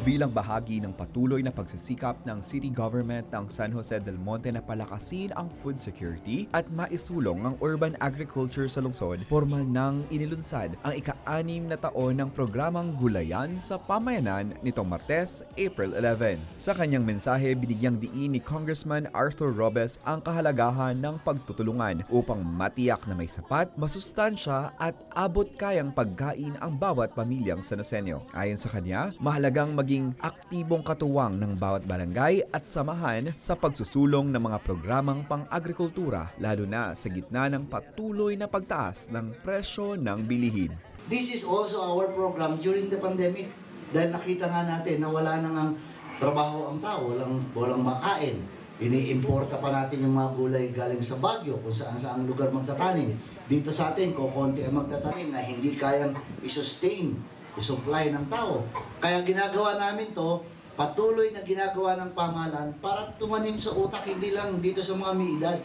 bilang bahagi ng patuloy na pagsisikap ng city government ng San Jose del Monte na palakasin ang food security at maisulong ang urban agriculture sa lungsod, formal nang inilunsad ang ika-6 na taon ng programang Gulayan sa Pamayanan nitong Martes, April 11. Sa kanyang mensahe, binigyang diin ni Congressman Arthur Robes ang kahalagahan ng pagtutulungan upang matiyak na may sapat, masustansya at abot-kayang pagkain ang bawat pamilyang Sanosenyo. Ayon sa kanya, mahalagang maging aktibong katuwang ng bawat barangay at samahan sa pagsusulong ng mga programang pang-agrikultura, lalo na sa gitna ng patuloy na pagtaas ng presyo ng bilihin. This is also our program during the pandemic dahil nakita nga natin na wala nang ang trabaho ang tao, walang makain. Iniimporta pa natin yung mga gulay galing sa Baguio kung saan lugar magtatanim. Dito sa atin, kukunti ang magtatanim na hindi kayang i-sustain, i-supply ng tao. Kaya ginagawa namin to, patuloy na ginagawa ng pamahalaan para tumanim sa utak, hindi lang dito sa mga may edad.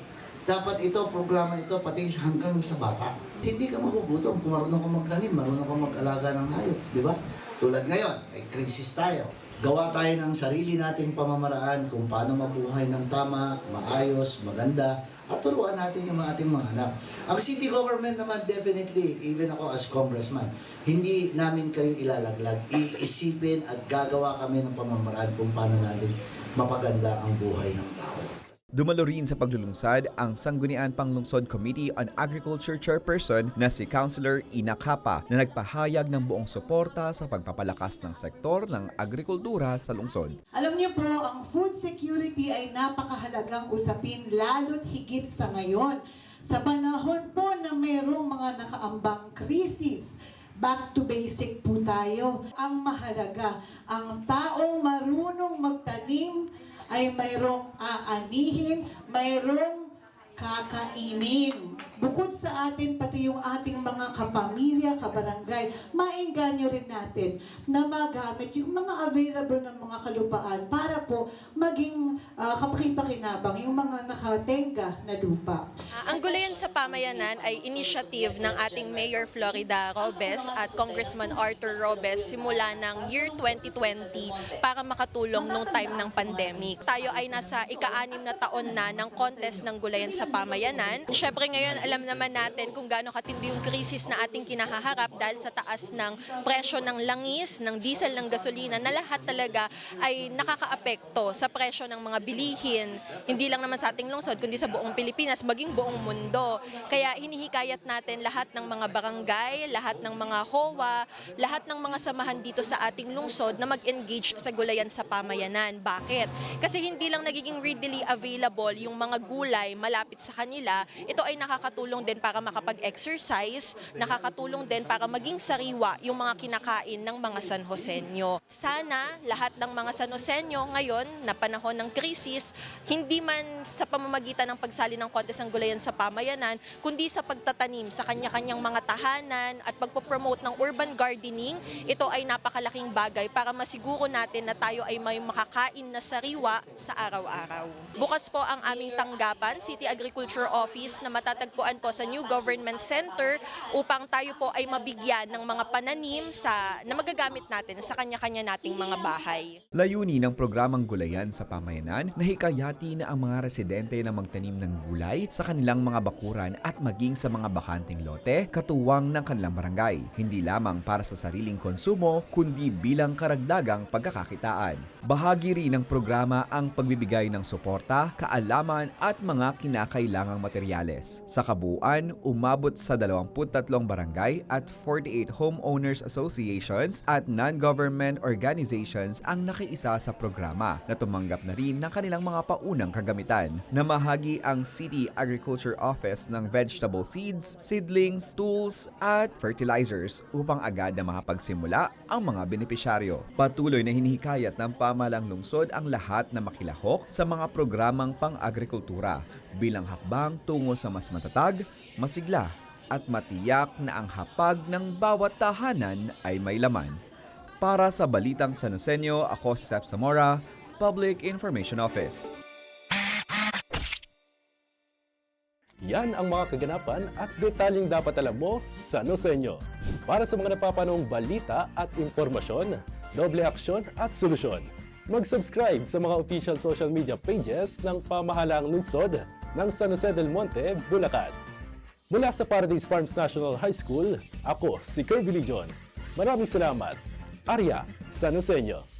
Dapat ito, programa ito, pati hanggang sa bata. Hindi ka magugutom kung marunong ka magtanim, marunong ka mag-alaga ng hayop, di ba? Tulad ngayon, ay krisis tayo. Gawa tayo ng sarili nating pamamaraan kung paano mabuhay ng tama, maayos, maganda, at turuan natin yung ating mga anak. Ang city government naman definitely, even ako as congressman, hindi namin kayo ilalaglag. Iisipin at gagawa kami ng pamamaraan kung paano natin mapaganda ang buhay ng tao. Dumalo rin sa paglulungsad ang Sangguniang Panglungsod Committee on Agriculture Chairperson na si Councilor Ina Capa na nagpahayag ng buong suporta sa pagpapalakas ng sektor ng agrikultura sa lungsod. Alam niyo po, ang food security ay napakahalagang usapin lalo't higit sa ngayon. Sa panahon po na mayroong mga nakaambang krisis, back to basic po tayo. Ang mahalaga, ang taong marunong magtanim ay mayroong aanihin, mayroong kakainin. Bukod sa atin, pati yung ating mga kapamilya, kabarangay, maengganyo rin natin na magamit yung mga available ng mga kalupaan para po maging kapaki-pakinabang yung mga nakatenga na lupa. Ang Gulayan sa Pamayanan ay initiative ng ating Mayor Florida Robes at Congressman Arthur Robes simula ng year 2020 para makatulong nung time ng pandemic. Tayo ay nasa ika-6 na taon na ng contest ng Gulayan sa Pamayanan. Siyempre ngayon alam naman natin kung gaano katindi yung krisis na ating kinahaharap dahil sa taas ng presyo ng langis, ng diesel, ng gasolina na lahat talaga ay nakakaapekto sa presyo ng mga bilihin. Hindi lang naman sa ating lungsod kundi sa buong Pilipinas, maging buong mundo. Kaya hinihikayat natin lahat ng mga barangay, lahat ng mga HOA, lahat ng mga samahan dito sa ating lungsod na mag-engage sa Gulayan sa Pamayanan. Bakit? Kasi hindi lang nagiging readily available yung mga gulay malapit sa kanila, ito ay nakakatulong din para makapag-exercise, nakakatulong din para maging sariwa yung mga kinakain ng mga San Joseño. Sana lahat ng mga San Joseño ngayon na panahon ng krisis, hindi man sa pamamagitan ng pagsali ng contest ng Gulayan sa Pamayanan, kundi sa pagtatanim sa kanya-kanyang mga tahanan at pagpopromote ng urban gardening, ito ay napakalaking bagay para masiguro natin na tayo ay may makakain na sariwa sa araw-araw. Bukas po ang aming tanggapan, City Agriculture Office na matatagpuan po sa New Government Center upang tayo po ay mabigyan ng mga pananim na magagamit natin sa kanya-kanya nating mga bahay. Layunin ng programang Gulayan sa Pamayanan na hikayati na ang mga residente na magtanim ng gulay sa kanilang mga bakuran at maging sa mga bakanting lote katuwang ng kanilang barangay. Hindi lamang para sa sariling konsumo kundi bilang karagdagang pagkakakitaan. Bahagi rin ng programa ang pagbibigay ng suporta, kaalaman at mga kinakailangang materyales. Sa kabuuan, umabot sa 23 barangay at 48 homeowners associations at non-government organizations ang nakiisa sa programa na tumanggap na rin ng kanilang mga paunang kagamitan. Namahagi ang City Agriculture Office ng vegetable seeds, seedlings, tools at fertilizers upang agad na makapagsimula ang mga benepisyaryo. Patuloy na hinihikayat ng pamahalang lungsod ang lahat na makilahok sa mga programang pang-agrikultura bilang hakbang tungo sa mas matatag, masigla at matiyak na ang hapag ng bawat tahanan ay may laman. Para sa Balitang San Joseño, ako si Sep Zamora, Public Information Office. Yan ang mga kaganapan at detalyeng dapat alam mo sa San Joseño. Para sa mga napapanong balita at impormasyon, doble aksyon at solusyon. Mag-subscribe sa mga official social media pages ng pamahalaang lungsod ng San Jose del Monte, Bulacan. Mula sa Paradise Farms National High School, ako si Kirby Legion. Maraming salamat. Arya San Joseño.